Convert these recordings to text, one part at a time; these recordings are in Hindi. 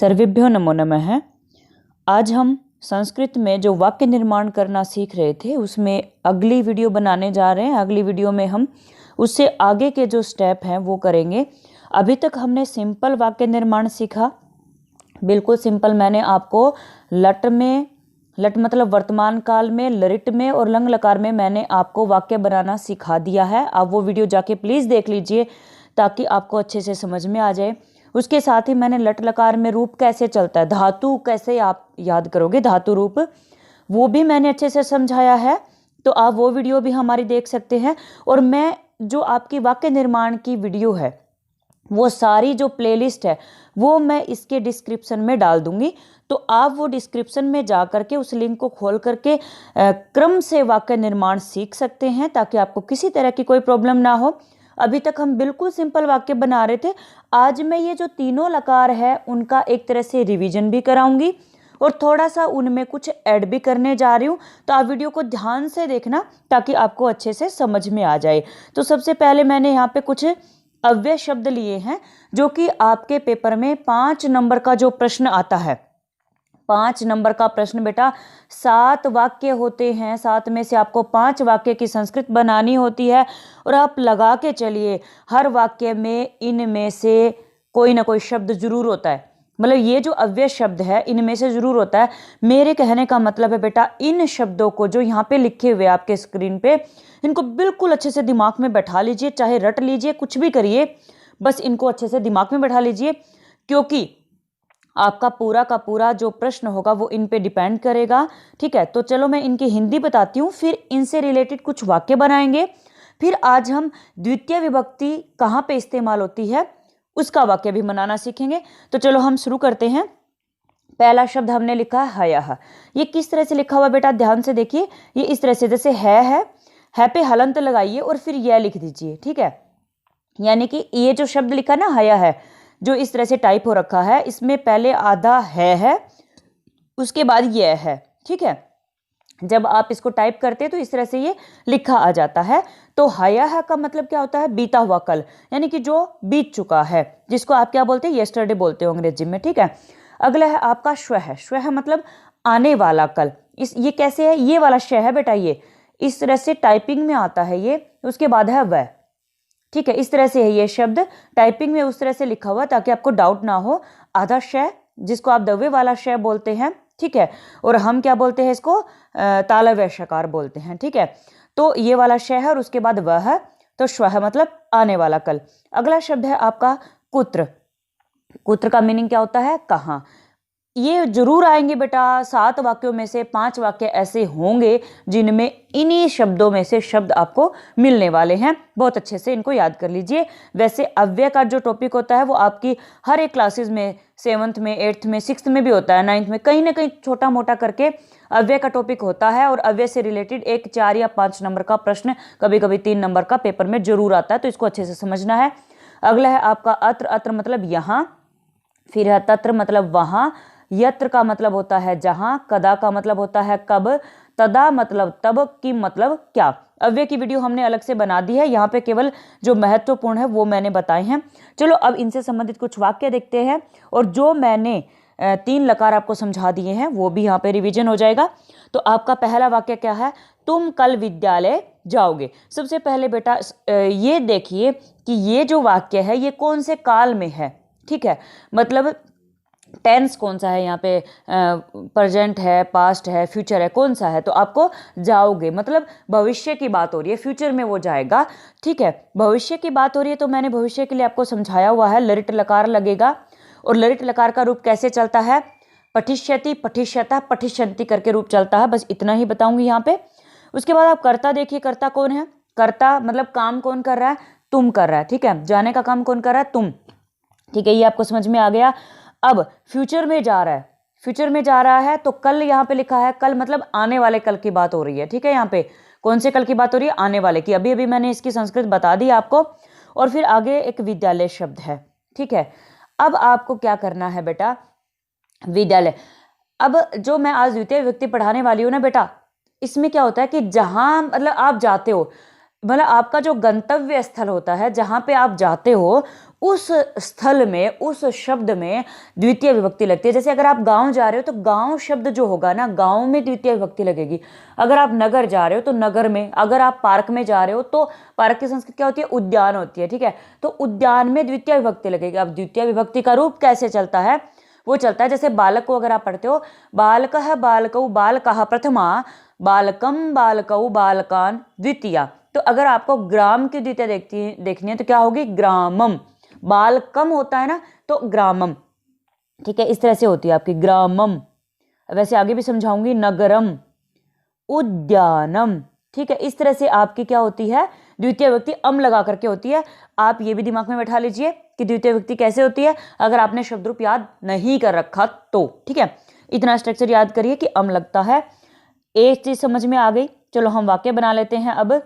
सर्वेभ्यो नमो नमः। आज हम संस्कृत में जो वाक्य निर्माण करना सीख रहे थे उसमें अगली वीडियो बनाने जा रहे हैं। अगली वीडियो में हम उससे आगे के जो स्टेप हैं वो करेंगे। अभी तक हमने सिंपल वाक्य निर्माण सीखा, बिल्कुल सिंपल। मैंने आपको लट में, लट मतलब वर्तमान काल में, लरिट में और लंग लकार में मैंने आपको वाक्य बनाना सिखा दिया है। आप वो वीडियो जाके प्लीज़ देख लीजिए ताकि आपको अच्छे से समझ में आ जाए। उसके साथ ही मैंने लट लकार में रूप कैसे चलता है, धातु कैसे आप याद करोगे, धातु रूप, वो भी मैंने अच्छे से समझाया है। तो आप वो वीडियो भी हमारी देख सकते हैं। और मैं जो आपकी वाक्य निर्माण की वीडियो है वो सारी जो प्लेलिस्ट है वो मैं इसके डिस्क्रिप्शन में डाल दूंगी। तो आप वो डिस्क्रिप्शन में जा करके उस लिंक को खोल करके क्रम से वाक्य निर्माण सीख सकते हैं ताकि आपको किसी तरह की कोई प्रॉब्लम ना हो। अभी तक हम बिल्कुल सिंपल वाक्य बना रहे थे। आज मैं ये जो तीनों लकार है उनका एक तरह से रिवीजन भी कराऊंगी और थोड़ा सा उनमें कुछ ऐड भी करने जा रही हूँ। तो आप वीडियो को ध्यान से देखना ताकि आपको अच्छे से समझ में आ जाए। तो सबसे पहले मैंने यहाँ पे कुछ अव्यय शब्द लिए हैं जो कि आपके पेपर में 5 नंबर का जो प्रश्न आता है, 5 नंबर का प्रश्न बेटा, 7 वाक्य होते हैं, 7 में से आपको 5 वाक्य की संस्कृत बनानी होती है। और आप लगा के चलिए हर वाक्य में इनमें से कोई ना कोई शब्द जरूर होता है। मतलब ये जो अव्यय शब्द है इनमें से जरूर होता है। मेरे कहने का मतलब है बेटा, इन शब्दों को जो यहाँ पे लिखे हुए आपके स्क्रीन पे, इनको बिल्कुल अच्छे से दिमाग में बैठा लीजिए, चाहे रट लीजिए, कुछ भी करिए, बस इनको अच्छे से दिमाग में बैठा लीजिए क्योंकि आपका पूरा का पूरा जो प्रश्न होगा वो इन पे डिपेंड करेगा। ठीक है, तो चलो मैं इनकी हिंदी बताती हूँ, फिर इनसे रिलेटेड कुछ वाक्य बनाएंगे। फिर आज हम द्वितीय विभक्ति कहाँ पे इस्तेमाल होती है उसका वाक्य भी बनाना सीखेंगे। तो चलो हम शुरू करते हैं। पहला शब्द हमने लिखा है हयः। ये किस तरह से लिखा हुआ बेटा, ध्यान से देखिए। ये इस तरह से, जैसे है पे हलंत लगाइए और फिर यह लिख दीजिए। ठीक है, यानी कि ये जो शब्द लिखा ना हयः, जो इस तरह से टाइप हो रखा है, इसमें पहले आधा है उसके बाद यह है। ठीक है, जब आप इसको टाइप करते हैं तो इस तरह से ये लिखा आ जाता है। तो हयः का मतलब क्या होता है, बीता हुआ कल, यानी कि जो बीत चुका है, जिसको आप क्या बोलते हैं, येस्टरडे बोलते हो अंग्रेजी में। ठीक है, अगला है आपका श्वः। श्वः मतलब आने वाला कल। ये कैसे है, ये वाला श है बेटा, ये इस तरह से टाइपिंग में आता है ये, उसके बाद है वह। ठीक है, इस तरह से है ये शब्द टाइपिंग में उस तरह से लिखा हुआ ताकि आपको डाउट ना हो। आधा श जिसको आप दवे वाला श बोलते हैं, ठीक है, और हम क्या बोलते हैं इसको, तालव्य शकार बोलते हैं। ठीक है, तो ये वाला श है और उसके बाद वह, तो श्वः मतलब आने वाला कल। अगला शब्द है आपका कुत्र। कुत्र का मीनिंग क्या होता है, कहाँ। ये जरूर आएंगे बेटा, 7 वाक्यों में से 5 वाक्य ऐसे होंगे जिनमें इन्हीं शब्दों में से शब्द आपको मिलने वाले हैं। बहुत अच्छे से इनको याद कर लीजिए। वैसे अव्यय का जो टॉपिक होता है वो आपकी हर एक क्लासेस में, 7th में, 8th में, 6th में भी होता है, 9th में, कहीं ना कहीं छोटा मोटा करके अव्यय का टॉपिक होता है। और अव्यय से रिलेटेड एक 4 या 5 नंबर का प्रश्न, कभी कभी 3 नंबर का पेपर में जरूर आता है, तो इसको अच्छे से समझना है। अगला है आपका अत्र। अत्र मतलब यहाँ, फिर है तत्र मतलब वहाँ, यत्र का मतलब होता है जहां, कदा का मतलब होता है कब, तदा मतलब तब, की मतलब क्या। अव्यय की वीडियो हमने अलग से बना दी है, यहाँ पे केवल जो महत्वपूर्ण है वो मैंने बताए हैं। चलो अब इनसे संबंधित कुछ वाक्य देखते हैं। और जो मैंने 3 लकार आपको समझा दिए हैं वो भी यहाँ पे रिवीजन हो जाएगा। तो आपका पहला वाक्य क्या है, तुम कल विद्यालय जाओगे। सबसे पहले बेटा ये देखिए कि ये जो वाक्य है ये कौन से काल में है। ठीक है, मतलब टेंस कौन सा है यहाँ पे, प्रेजेंट है, पास्ट है, फ्यूचर है, कौन सा है। तो आपको जाओगे मतलब भविष्य की बात हो रही है, फ्यूचर में वो जाएगा। ठीक है, भविष्य की बात हो रही है तो मैंने भविष्य के लिए आपको समझाया हुआ है, लरिट लकार लगेगा। और लरिट लकार का रूप कैसे चलता है, पठिष्यति, पठिष्यता, पठिष्यन्ति करके रूप चलता है। बस इतना ही बताऊंगी यहाँ पे। उसके बाद आप कर्ता देखिए, कर्ता कौन है, कर्ता मतलब काम कौन कर रहा है, तुम कर रहा है। ठीक है, जाने का काम कौन कर रहा है, तुम। ठीक है, ये आपको समझ में आ गया। अब फ्यूचर में जा रहा है, फ्यूचर में जा रहा है तो कल यहाँ पे लिखा है, कल मतलब आने वाले कल की बात हो रही है। ठीक है, यहाँ पे कौन से कल की बात हो रही है, आने वाले की। अभी अभी मैंने इसकी संस्कृत बता दी आपको। और फिर आगे एक विद्यालय शब्द है। ठीक है, अब आपको क्या करना है बेटा, विद्यालय। अब जो मैं आज द्वितीय विभक्ति पढ़ाने वाली हूँ ना बेटा, इसमें क्या होता है कि जहां मतलब आप जाते हो, मतलब आपका जो गंतव्य स्थल होता है, जहां पे आप जाते हो उस स्थल में, उस शब्द में द्वितीय विभक्ति लगती है। जैसे अगर आप गांव जा रहे हो तो गांव शब्द जो होगा ना, गांव में द्वितीय विभक्ति लगेगी। अगर आप नगर जा रहे हो तो नगर में, अगर आप पार्क में जा रहे हो तो पार्क की संस्कृत क्या होती है, उद्यान होती है, ठीक है। तो उद्यान में द्वितीय विभक्ति लगेगी। अब द्वितीय विभक्ति का रूप कैसे चलता है, वो चलता है जैसे बालक को अगर आप पढ़ते हो, बालकः बालकौ बालकाः प्रथमा, बालकम बालकौ बालकान द्वितीया। तो अगर आपको ग्राम की द्वितीय देखनी है तो क्या होगी, ग्रामम। बालकम होता है ना तो ग्रामम, ठीक है, इस तरह से होती है आपकी ग्रामम। वैसे आगे भी समझाऊंगी, नगरम, उद्यानम, ठीक है। इस तरह से आपकी क्या होती है, द्वितीय विभक्ति अम लगा करके होती है। आप ये भी दिमाग में बैठा लीजिए कि द्वितीय विभक्ति कैसे होती है, अगर आपने शब्द रूप याद नहीं कर रखा तो, ठीक है। इतना स्ट्रक्चर याद करिए कि अम लगता है। एक चीज समझ में आ गई। चलो हम वाक्य बना लेते हैं। अब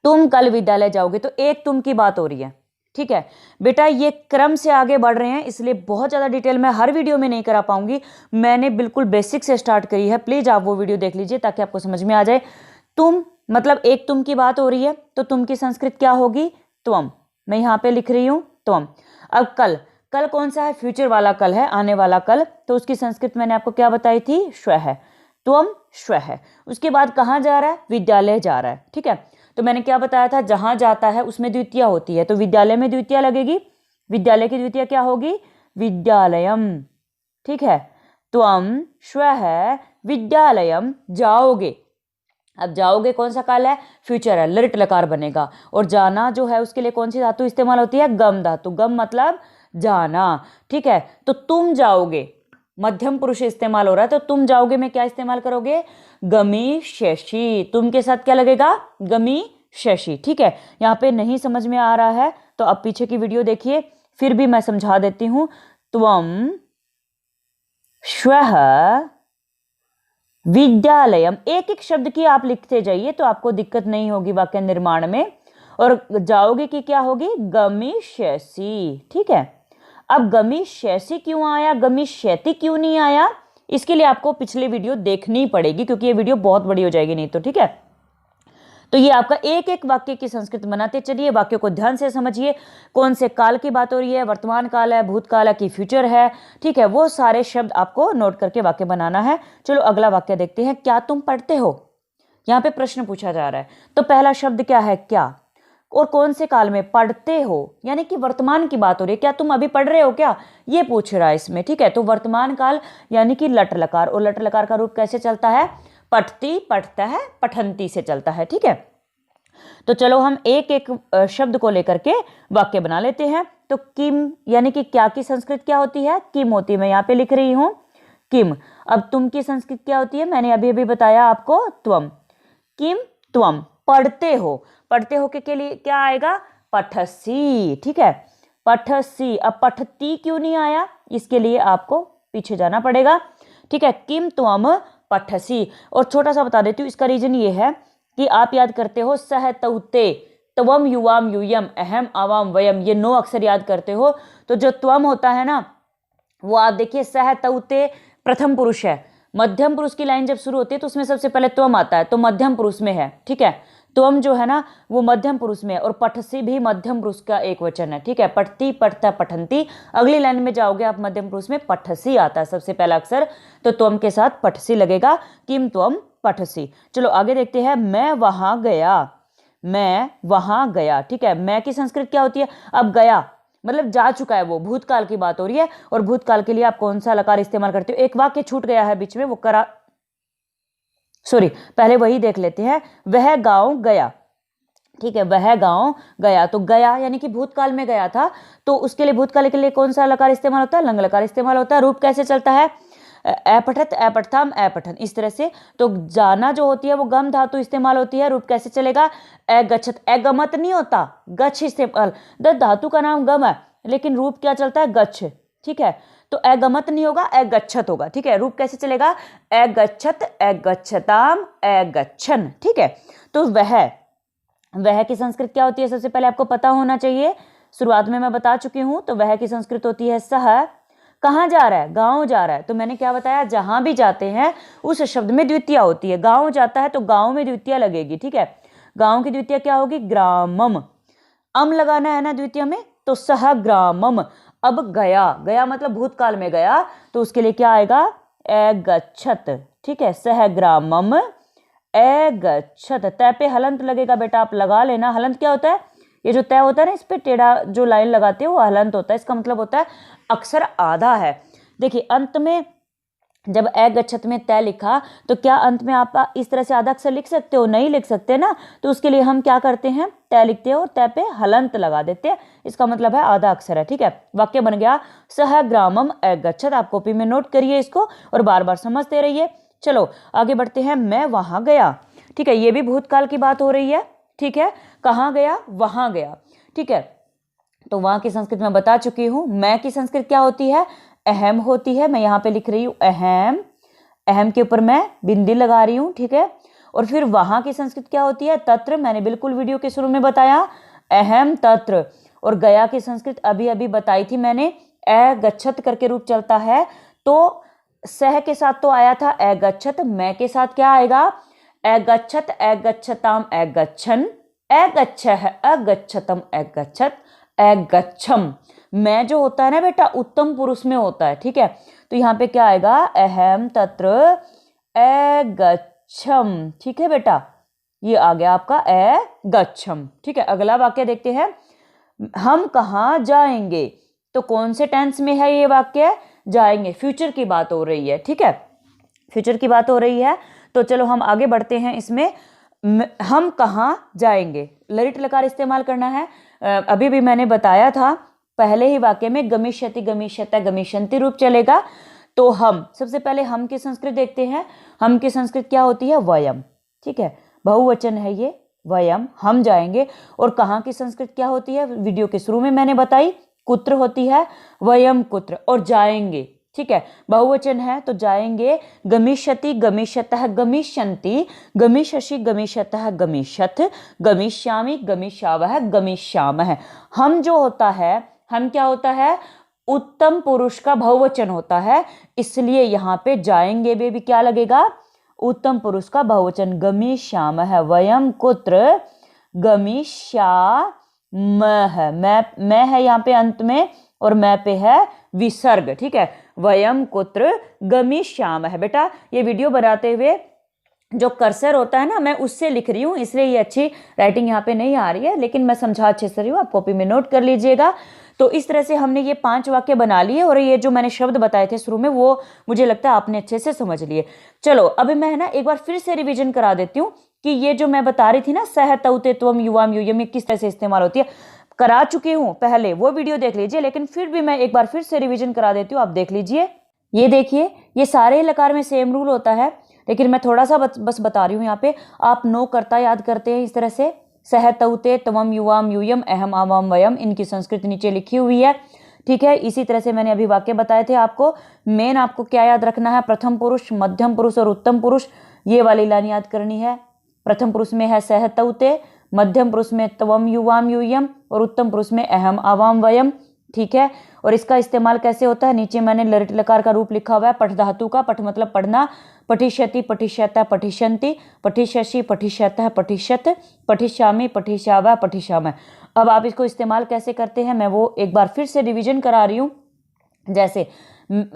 तुम कल विद्यालय जाओगे, तो एक तुम की बात हो रही है, ठीक है बेटा। ये क्रम से आगे बढ़ रहे हैं, इसलिए बहुत ज्यादा डिटेल में हर वीडियो में नहीं करा पाऊंगी। मैंने बिल्कुल बेसिक से स्टार्ट करी है, प्लीज आप वो वीडियो देख लीजिए ताकि आपको समझ में आ जाए। तुम मतलब एक तुम की बात हो रही है, तो तुम की संस्कृत क्या होगी, त्वम। मैं यहाँ पे लिख रही हूं त्वम। अब कल, कल कौन सा है, फ्यूचर वाला कल है, आने वाला कल, तो उसकी संस्कृत मैंने आपको क्या बताई थी, श्वः। त्वम श्वः। उसके बाद कहाँ जा रहा है, विद्यालय जा रहा है, ठीक है। तो मैंने क्या बताया था, जहां जाता है उसमें द्वितीय होती है, तो विद्यालय में द्वितीय लगेगी। विद्यालय की द्वितीय क्या होगी, विद्यालयम, ठीक है। त्वम श्वः विद्यालयम जाओगे। अब जाओगे कौन सा काल है, फ्यूचर है, लृट लकार बनेगा। और जाना जो है उसके लिए कौन सी धातु इस्तेमाल होती है, गम धातु। गम मतलब जाना, ठीक है। तो तुम जाओगे, मध्यम पुरुष इस्तेमाल हो रहा है, तो तुम जाओगे में क्या इस्तेमाल करोगे, गमी शशि। तुम के साथ क्या लगेगा, गमी शशि, ठीक है। यहाँ पे नहीं समझ में आ रहा है तो अब पीछे की वीडियो देखिए, फिर भी मैं समझा देती हूं। त्वम श्वः विद्यालयम, एक एक शब्द की आप लिखते जाइए तो आपको दिक्कत नहीं होगी वाक्य निर्माण में। और जाओगे कि क्या होगी, गमिष्यसि, ठीक है। अब गमिष्यसि क्यों आया, गमिष्यति क्यों नहीं आया, इसके लिए आपको पिछली वीडियो देखनी पड़ेगी, क्योंकि ये वीडियो बहुत बड़ी हो जाएगी नहीं तो, ठीक है। तो ये आपका एक एक वाक्य की संस्कृत बनाते चलिए। वाक्यों को ध्यान से समझिए, कौन से काल की बात हो रही है, वर्तमान काल है, भूतकाल है कि फ्यूचर है, ठीक है। वो सारे शब्द आपको नोट करके वाक्य बनाना है। चलो अगला वाक्य देखते हैं। क्या तुम पढ़ते हो, यहाँ पे प्रश्न पूछा जा रहा है। तो पहला शब्द क्या है, क्या, और कौन से काल में, पढ़ते हो, यानी कि वर्तमान की बात हो रही है। क्या तुम अभी पढ़ रहे हो क्या, ये पूछ रहा है इसमें, ठीक है। तो वर्तमान काल यानी कि लट लकार, और लट लकार का रूप कैसे चलता है, पठती, पढ़ता है, पठंती से चलता है, ठीक है। तो चलो हम एक एक शब्द को लेकर के वाक्य बना लेते हैं। तो किम यानी कि क्या की संस्कृत क्या होती है, किम होती है। मैं यहाँ पे लिख रही हूं किम। अब तुम की संस्कृत क्या होती है, मैंने अभी अभी बताया आपको, त्वम। किम त्वम, पढ़ते हो, पढ़ते हो के लिए क्या आएगा, पठसी, ठीक है, पठसी। अब पठती क्यों नहीं आया, इसके लिए आपको पीछे जाना पड़ेगा, ठीक है। किम त्वम पठसी। और छोटा सा बता देती हूँ, इसका रीजन ये है कि आप याद करते हो सह तौते, त्वम युवाम यूयम अहम आवाम वयम, ये 9 अक्षर याद करते हो। तो जो त्वम होता है ना, वो आप देखिए सह तौते प्रथम पुरुष है। मध्यम पुरुष की लाइन जब शुरू होती है तो उसमें सबसे पहले त्वम आता है, तो मध्यम पुरुष में है, ठीक है। त्वम जो है ना वो मध्यम पुरुष में है, और पठसी भी मध्यम पुरुष का एक वचन है, ठीक है। पठती, पठता, पठंती। अगली लाइन में जाओगे आप, मध्यम पुरुष में पठसी आता है सबसे पहला अक्षर, तो त्वम के साथ पठसी लगेगा, किम त्वम पठसी। चलो आगे देखते हैं। मैं वहां गया, मैं वहां गया, ठीक है। मैं की संस्कृत क्या होती है, अब गया मतलब जा चुका है, वो भूतकाल की बात हो रही है। और भूतकाल के लिए आप कौन सा लकार इस्तेमाल करते हो, एक वाक्य छूट गया है बीच में, वो करा, सॉरी पहले वही देख लेते हैं। वह गांव गया, ठीक है, वह गांव गया। तो गया यानी कि भूतकाल में गया था, तो उसके लिए भूतकाल के लिए कौन सा लकार इस्तेमाल होता है, लंग लकार इस्तेमाल होता है। रूप कैसे चलता है, अपठत, अपठथम, अपठन, इस तरह से। तो जाना जो होती है वो गम धातु इस्तेमाल होती है। रूप कैसे चलेगा, अगच्छत, अगमत नहीं होता, गच्छ इस्तेमाल। धातु का नाम गम है लेकिन रूप क्या चलता है, गच्छ, ठीक है। तो अगमत नहीं होगा, अगच्छत होगा, ठीक है। रूप कैसे चलेगा, अगच्छत, अगच्छताम, अगच्छन, ठीक है। तो वह की संस्कृत क्या होती है, सबसे पहले आपको पता होना चाहिए, शुरुआत में मैं बता चुकी हूं। तो वह की संस्कृत होती है सह। कहाँ जा रहा है, गांव जा रहा है, तो मैंने क्या बताया, जहां भी जाते हैं उस शब्द में द्वितीय होती है। गांव जाता है तो गांव में द्वितीय लगेगी, ठीक है। गांव की द्वितीय क्या होगी, ग्रामम। अम लगाना है ना द्वितीय में, तो सह ग्रामम, अब गया, गया मतलब भूतकाल में गया, तो उसके लिए क्या आएगा, अगच्छत। ठीक है, सह ग्रामम अगच्छत। तय पे हलंत लगेगा बेटा, आप लगा लेना। हलंत क्या होता है, ये जो तय होता है ना, इस पे टेढ़ा जो लाइन लगाते हैं वो हलंत होता है। इसका मतलब होता है अक्षर आधा है। देखिए अंत में जब अगच्छत में तय लिखा, तो क्या अंत में आप इस तरह से आधा अक्षर लिख सकते हो, नहीं लिख सकते ना, तो उसके लिए हम क्या करते हैं, तय लिखते हैं और तय पे हलंत लगा देते हैं। इसका मतलब है आधा अक्षर है। ठीक है, वाक्य बन गया सह ग्रामम अगच्छत। आप कॉपी में नोट करिए इसको और बार बार समझते रहिए। चलो आगे बढ़ते हैं, मैं वहां गया। ठीक है, ये भी भूतकाल की बात हो रही है। ठीक है, कहाँ गया, वहां गया। ठीक है, तो वहां की संस्कृत में बता चुकी हूं। मैं की संस्कृत क्या होती है, अहम होती है। मैं यहाँ पे लिख रही हूँ अहम, अहम के ऊपर मैं बिंदी लगा रही हूँ। ठीक है, और फिर वहां की संस्कृत क्या होती है, तत्र। मैंने बिल्कुल वीडियो के शुरू में बताया, अहम तत्र। और गया की संस्कृत अभी अभी बताई थी मैंने, अगच्छत करके रूप चलता है। तो सह के साथ तो आया था अगच्छत, मैं के साथ क्या आएगा, अगच्छत अगच्छताम अगच्छन, अगच्छः अगच्छतम अगच्छत अगच्छम। मैं जो होता है ना बेटा उत्तम पुरुष में होता है। ठीक है, तो यहाँ पे क्या आएगा, अहम तत्र अगच्छम। ठीक है बेटा, ये आ गया आपका अगच्छम। ठीक है, अगला वाक्य देखते हैं, हम कहाँ जाएंगे। तो कौन से टेंस में है ये वाक्य, जाएंगे, फ्यूचर की बात हो रही है। ठीक है, फ्यूचर की बात हो रही है। तो चलो हम आगे बढ़ते हैं इसमें, हम कहाँ जाएंगे, ललित लकार इस्तेमाल करना है। अभी भी मैंने बताया था पहले ही वाक्य में गमिष्यति गमिष्यता गमिष्यन्ति रूप चलेगा। तो हम, सबसे पहले हम की संस्कृत देखते हैं। हम की संस्कृत क्या होती है, वयम। ठीक है, बहुवचन है ये, वयम, हम जाएंगे। और कहाँ की संस्कृत क्या होती है, वीडियो के शुरू में मैंने बताई, कुत्र होती है, वयम कुत्र। और जाएंगे, ठीक है, बहुवचन है तो जाएंगे, गमिष्यति गमिष्यतः गमिष्यन्ति, गमिष्यसि गमिष्यतः गमिष्यथ, गमिष्यामि गमिष्यावः गमिष्यामः। हम जो होता है, हम क्या होता है, उत्तम पुरुष का बहुवचन होता है, इसलिए यहाँ पे जाएंगे में भी क्या लगेगा, उत्तम पुरुष का बहुवचन, गमिष्यामः। वयम कुत्र गमिष्यामः, मैं है यहाँ पे अंत में और मैं पे है विसर्ग। ठीक है, वयम कुत्र गमिष्यामः। बेटा ये वीडियो बनाते हुए जो कर्सर होता है ना, मैं उससे लिख रही हूँ, इसलिए ये अच्छी राइटिंग यहाँ पे नहीं आ रही है, लेकिन मैं समझा अच्छे से रही हूँ, आप कॉपी में नोट कर लीजिएगा। तो इस तरह से हमने ये 5 वाक्य बना लिए और ये जो मैंने शब्द बताए थे शुरू में वो मुझे लगता है आपने अच्छे से समझ लिए। चलो अभी मैं ना एक बार फिर से रिविजन करा देती हूँ कि ये जो मैं बता रही थी ना, सह तौते त्वम युवाम यूयम, ये किस तरह से इस्तेमाल होती है, करा चुकी हूँ पहले, वो वीडियो देख लीजिए, लेकिन फिर भी मैं एक बार फिर से रिविजन करा देती हूँ, आप देख लीजिए। ये देखिए, ये सारे लकार में सेम रूल होता है, लेकिन मैं थोड़ा सा बस बता रही हूँ यहाँ पे। आप नो कर्ता याद करते हैं इस तरह से, सह तौते त्वम युवाम यूयम अहम आवाम वयम, इनकी संस्कृत नीचे लिखी हुई है। ठीक है, इसी तरह से मैंने अभी वाक्य बताए थे आपको। मेन आपको क्या याद रखना है, प्रथम पुरुष, मध्यम पुरुष और उत्तम पुरुष, ये वाली लाइन याद करनी है। प्रथम पुरुष में है सह तौते, मध्यम पुरुष में त्वम युवाम यूयम और उत्तम पुरुष में अहम आवाम वयम। ठीक है, और इसका इस्तेमाल कैसे होता है, नीचे मैंने ललित लकार का रूप लिखा हुआ है, पठ धातु का, पठ मतलब पढ़ना, पठिष्यति पठिष्यता पठिष्यन्ति, पठिष्यसि पठिष्यतः पठिष्यत, पठिष्यामि पठिष्यावः पठिष्यामः। अब आप इसको इस्तेमाल कैसे करते हैं मैं वो एक बार फिर से रिविजन करा रही हूँ। जैसे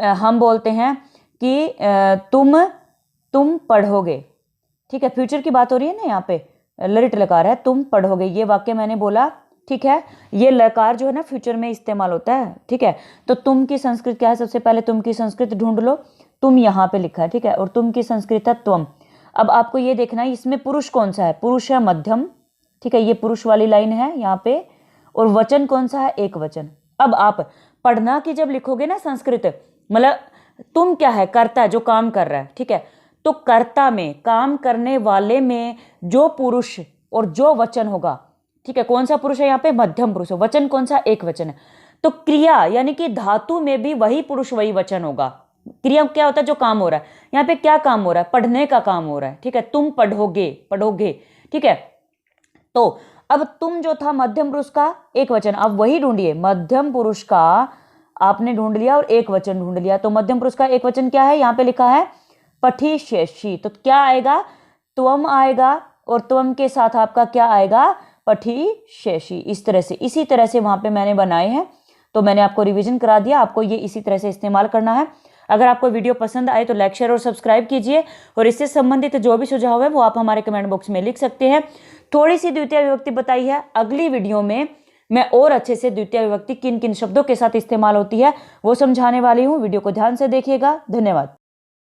हम बोलते हैं कि तुम पढ़ोगे। ठीक है, फ्यूचर की बात हो रही है ना, यहाँ पे ललित लकार है, तुम पढ़ोगे, ये वाक्य मैंने बोला। ठीक है, ये लकार जो है ना फ्यूचर में इस्तेमाल होता है। ठीक है, तो तुम की संस्कृत क्या है, सबसे पहले तुम की संस्कृत ढूंढ लो, तुम यहाँ पे लिखा है। ठीक है, और तुम की संस्कृत है त्वम। अब आपको ये देखना है इसमें पुरुष कौन सा है, पुरुष है मध्यम। ठीक है, ये पुरुष वाली लाइन है यहाँ पे, और वचन कौन सा है, एक वचन। अब आप पढ़ना की जब लिखोगे ना संस्कृत, मतलब तुम क्या है, कर्ता है जो काम कर रहा है। ठीक है, तो कर्ता में, काम करने वाले में जो पुरुष और जो वचन होगा, ठीक है, कौन सा पुरुष है यहाँ पे, मध्यम पुरुष है, वचन कौन सा, एक वचन है। तो क्रिया यानी कि धातु में भी वही पुरुष वही वचन होगा। क्रिया क्या होता है, जो काम हो रहा है, यहाँ पे क्या काम हो रहा है, पढ़ने का काम हो रहा है। ठीक है, तुम पढ़ोगे, पढ़ोगे। ठीक है, तो अब तुम जो था मध्यम पुरुष का एक वचन, अब वही ढूंढिए, मध्यम पुरुष का आपने ढूंढ लिया और एक वचन ढूंढ लिया। तो मध्यम पुरुष का एक वचन क्या है, यहाँ पे लिखा है पठिष्यसि, तो क्या आएगा, त्वम आएगा, और त्वम के साथ आपका क्या आएगा, पठिष्यसि, इस तरह से, इसी तरह से वहाँ पे मैंने बनाए हैं। तो मैंने आपको रिवीजन करा दिया, आपको ये इसी तरह से इस्तेमाल करना है। अगर आपको वीडियो पसंद आए तो लाइक शेयर और सब्सक्राइब कीजिए, और इससे संबंधित जो भी सुझाव है वो आप हमारे कमेंट बॉक्स में लिख सकते हैं। थोड़ी सी द्वितीय विभक्ति बताई है, अगली वीडियो में मैं और अच्छे से द्वितीय विभक्ति किन किन शब्दों के साथ इस्तेमाल होती है वो समझाने वाली हूँ। वीडियो को ध्यान से देखिएगा। धन्यवाद।